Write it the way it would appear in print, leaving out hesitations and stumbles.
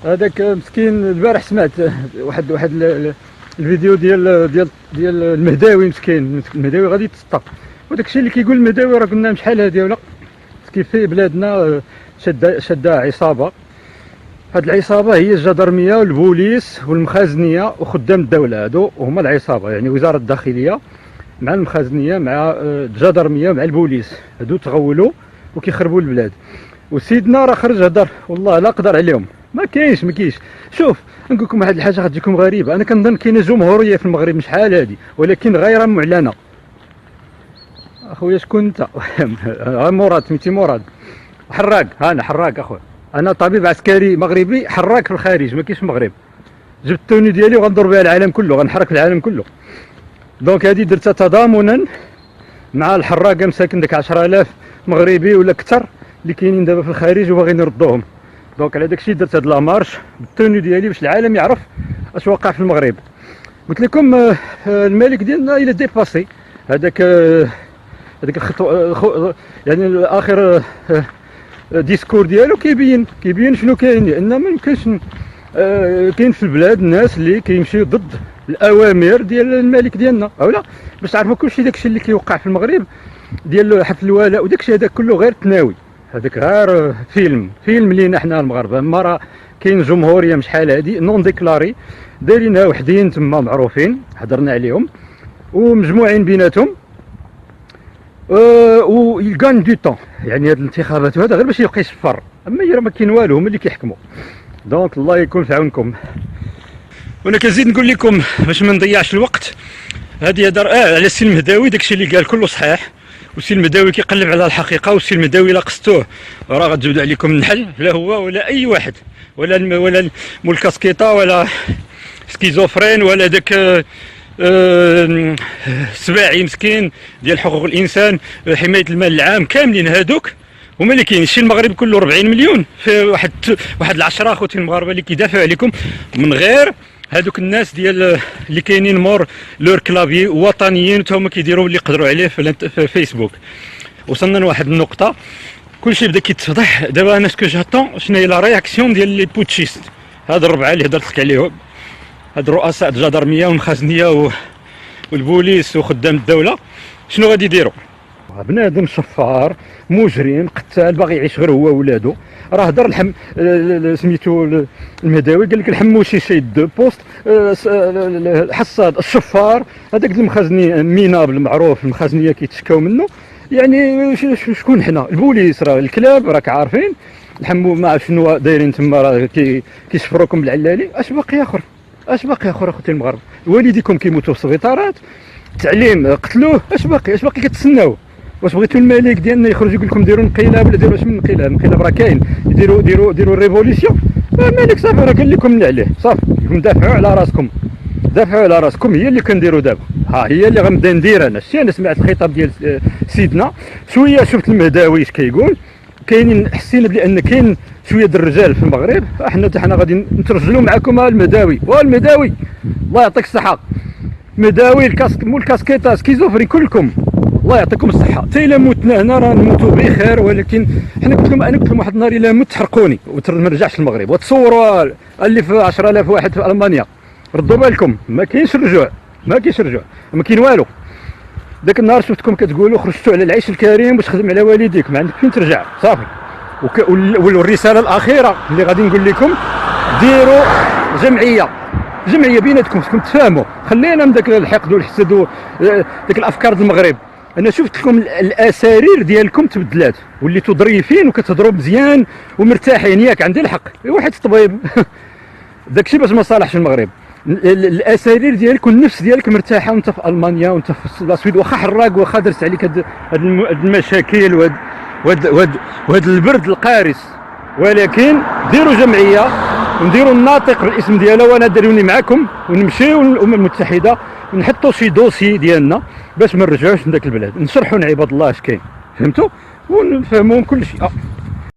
هذاك مسكين البارح سمعت واحد الفيديو ديال المهداوي. مسكين المهداوي غادي يتسطى، وداك الشيء اللي كيقول المهداوي راه قلنا شحال هادي ولا كيف في بلادنا شدها عصابه. هاد العصابه هي الجدرميه والبوليس والمخازنيه وخدام الدوله، هادو هما العصابه، يعني وزاره الداخليه مع المخازنيه مع الجدرميه مع البوليس، هادو تغولوا وكيخربوا البلاد. وسيدنا راه خرج هدر، والله لا قدر عليهم. ما كاينش شوف نقول لكم واحد الحاجه غتجيكم غريبه، انا كنظن كاينه جمهوريه في المغرب مش شحال هادي، ولكن غير معلنه. اخويا شكون انت؟ مراد، سميتي مراد حراق. ها انا حراق اخويا، انا طبيب عسكري مغربي حراق في الخارج، ما كاينش في المغرب. جبت التوني ديالي وغندور بها العالم كله، غنحرك العالم كله. دونك هذه درتها تضامنا مع الحراقه مساكن داك 10000 مغربي ولا اكثر اللي كاينين دابا في الخارج وباغيين يردوهم. دونك على داكشي درت هاد لامارش بالتوني ديالي باش العالم يعرف اش وقع في المغرب. قلت لكم الملك ديالنا الى ديباسي هذاك يعني الاخر ديسكور ديالو كيبين شنو كاين، لان ما يمكنش كاين في البلاد الناس اللي كيمشيو ضد الاوامر ديال الملك ديالنا اولا. باش تعرفوا كلشي داكشي اللي كيوقع في المغرب ديال حفل الولاء وداكشي هذاك كله غير تناوي، هذاك غير فيلم لينا حنا المغاربه. اما راه كاين جمهوريه مش شحال هادي نون ديكلاري دايرينها وحدين تما معروفين، هضرنا عليهم ومجموعين بيناتهم ويلغان دو طون. يعني هاد الانتخابات هذا غير باش يبقى يصفر، اما هي راه ما كاين والو، هما اللي كيحكموا. دونك الله يكون في عونكم. وانا كنزيد نقول لكم باش ما نضيعش الوقت، هذه هضر على السي المهداوي، داكشي اللي قال كله صحيح، والسي المهداوي كيقلب على الحقيقه. والسي المهداوي لا قصتوه راه غتزود عليكم النحل، لا هو ولا اي واحد، ولا مول كاسكيطه ولا سكيزوفرين ولا داك سباعي مسكين ديال حقوق الانسان حمايه المال العام. كاملين هادوك هما اللي كاين. شي المغرب كله 40 مليون في واحد 10 اخوتي المغاربه اللي كيدافعوا عليكم، من غير هادوك الناس ديال اللي كاينين مور لور كلافي وطنيين حتى هما كيديروا اللي يقدروا عليه في فيسبوك. وصلنا لواحد النقطه كلشي بدا كيتفضح دابا. انا سكو جاتون شنو هي لا رياكسيون ديال لي بوتشيست، هاد الربعه اللي هضرت لك عليهم، هاد رؤساء الجدرميه والمخازنيه والبوليس وخدام الدوله، شنو غادي يديروا؟ بنادم شفار مجرم قتال باغي يعيش غير هو وولادو. راه هضر سميتو المهداوي قال لك الحموشي شيد دو بوست حصاد الشفار هذاك المخازني مينابل معروف، المخازنيه كيتشكاو منه. يعني شكون حنا؟ البوليس راه الكلاب راك عارفين، الحمو ما شنو دايرين تما راه كيشفروكم بالعلالي. اش باقي اخر اخوتي المغاربه؟ والديكم كيموتوا في السبيطارات، التعليم قتلوه. اش باقي كتسناو؟ واش بغيتوا الملك ديالنا يخرج يقول لكم ديروا انقلاب ولا ديروا اش من انقلاب راه كاين، ديروا ريفوليسيون. الملك صافي راه قال لكم من عليه، صافي دافعوا على راسكم. هي اللي كنديروا دابا، هي اللي غنبدا ندير انا. انا سمعت الخطاب ديال سيدنا شويه، شفت المهداوي اش كيقول، كاينين حسينا بان كاين شويه د الرجال في المغرب. حنا غادي نترجلوا معكم. المهداوي والمهداوي الله يعطيك الصحه، مهداوي مول كاسكيطه سكيزوفري كلكم الله يعطيكم الصحه. حتى الا متنا هنا راه نموتوا بخير، ولكن انا قلت لهم واحد النهار الا مت حرقوني وما نرجعش للمغرب. وتصوروا اللي في 10000 واحد في المانيا، ردوا بالكم ما كاينش رجوع، ما كاين والو. ذاك النهار شفتكم كتقولوا خرجتوا على العيش الكريم باش تخدم على والديك، ما عندك فين ترجع صافي. والرساله الاخيره اللي غادي نقول لكم، ديروا جمعيه بيناتكم تفاهموا، خلينا من داك الحقد والحسد وداك الافكار ديال المغرب. انا شفت لكم الاسارير ديالكم تبدلات، وليتوا ظريفين وكتهضروا مزيان ومرتاحين. ياك عندي الحق واحد الطبيب داكشي باش ما صالحش المغرب. الاسارير ديالك والنفس ديالك مرتاحه وانت في المانيا وانت في لاسويد، واخا حراق واخا درت عليك هاد المشاكل وهاد البرد القارس، ولكن ديروا جمعيه ونديروا الناطق بالاسم ديالها، وانا داروني معكم ونمشيو للامم المتحده ونحطوا شي دوسي ديالنا باش ما نرجعوش لذاك البلاد، نشرحوا لعباد الله اش كاين، فهمتوا ونفهموهم كل شيء.